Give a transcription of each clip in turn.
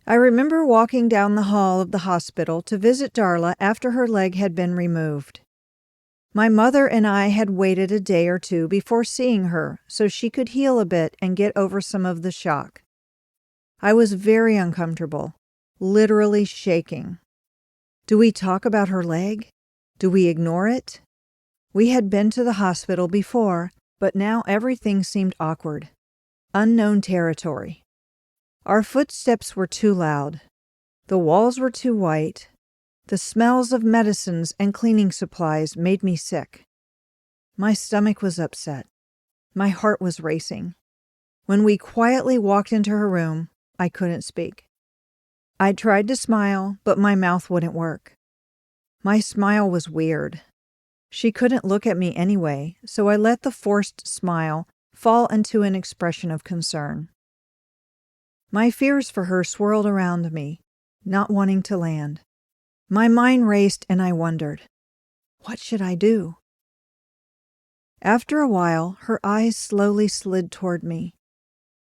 I remember walking down the hall of the hospital to visit Darla after her leg had been removed. My mother and I had waited a day or two before seeing her so she could heal a bit and get over some of the shock. I was very uncomfortable, literally shaking. Do we talk about her leg? Do we ignore it? We had been to the hospital before, but now everything seemed awkward. Unknown territory. Our footsteps were too loud. The walls were too white. The smells of medicines and cleaning supplies made me sick. My stomach was upset. My heart was racing. When we quietly walked into her room, I couldn't speak. I tried to smile, but my mouth wouldn't work. My smile was weird. She couldn't look at me anyway, so I let the forced smile fall into an expression of concern. My fears for her swirled around me, not wanting to land. My mind raced and I wondered, what should I do? After a while, her eyes slowly slid toward me.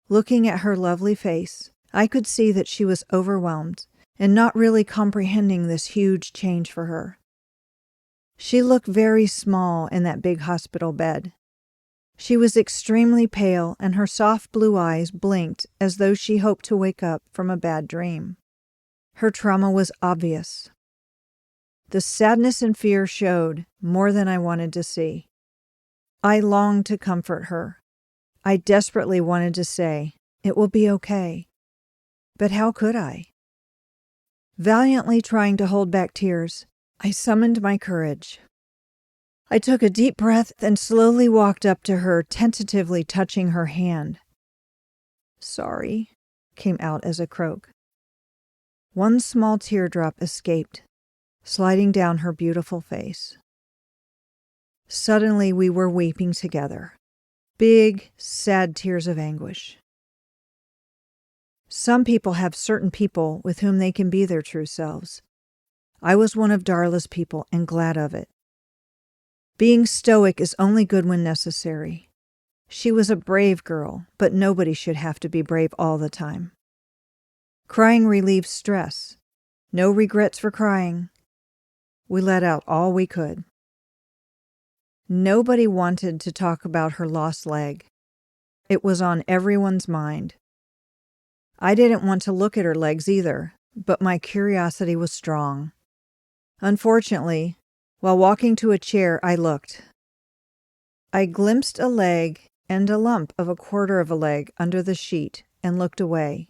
Looking at her lovely face, I could see that she was overwhelmed and not really comprehending this huge change for her. She looked very small in that big hospital bed. She was extremely pale and her soft blue eyes blinked as though she hoped to wake up from a bad dream. Her trauma was obvious. The sadness and fear showed more than I wanted to see. I longed to comfort her. I desperately wanted to say, "It will be okay." But how could I? Valiantly trying to hold back tears, I summoned my courage. I took a deep breath and slowly walked up to her, tentatively touching her hand. "Sorry," came out as a croak. One small teardrop escaped, sliding down her beautiful face. Suddenly we were weeping together. Big, sad tears of anguish. Some people have certain people with whom they can be their true selves. I was one of Darla's people and glad of it. Being stoic is only good when necessary. She was a brave girl, but nobody should have to be brave all the time. Crying relieves stress. No regrets for crying. We let out all we could. Nobody wanted to talk about her lost leg. It was on everyone's mind. I didn't want to look at her legs either, but my curiosity was strong. Unfortunately, while walking to a chair, I looked. I glimpsed a leg and a lump of a quarter of a leg under the sheet and looked away.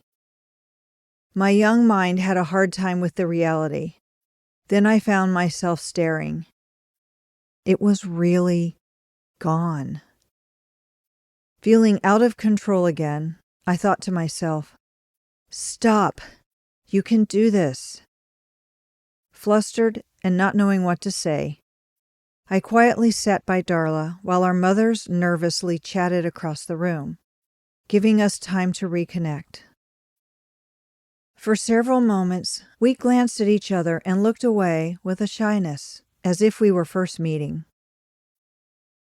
My young mind had a hard time with the reality. Then I found myself staring. It was really gone. Feeling out of control again, I thought to myself, "Stop! You can do this." Flustered and not knowing what to say, I quietly sat by Darla while our mothers nervously chatted across the room, giving us time to reconnect. For several moments, we glanced at each other and looked away with a shyness, as if we were first meeting.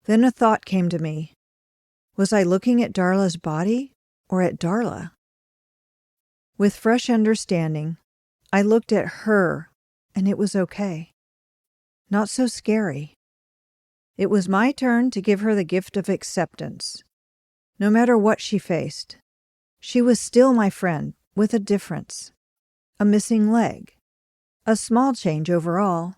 Then a thought came to me. Was I looking at Darla's body or at Darla? With fresh understanding, I looked at her, and it was okay. Not so scary. It was my turn to give her the gift of acceptance. No matter what she faced, she was still my friend, with a difference. A missing leg. A small change overall.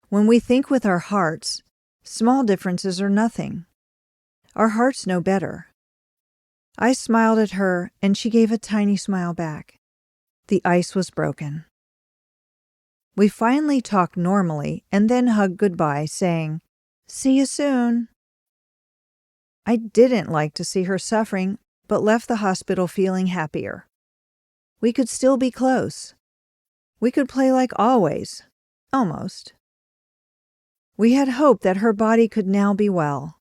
When we think with our hearts, small differences are nothing. Our hearts know better. I smiled at her, and she gave a tiny smile back. The ice was broken. We finally talked normally and then hugged goodbye, saying, "See you soon." I didn't like to see her suffering, but left the hospital feeling happier. We could still be close. We could play like always. Almost. We had hope that her body could now be well.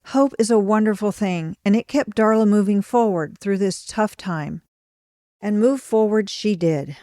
Hope is a wonderful thing, and it kept Darla moving forward through this tough time. And move forward she did.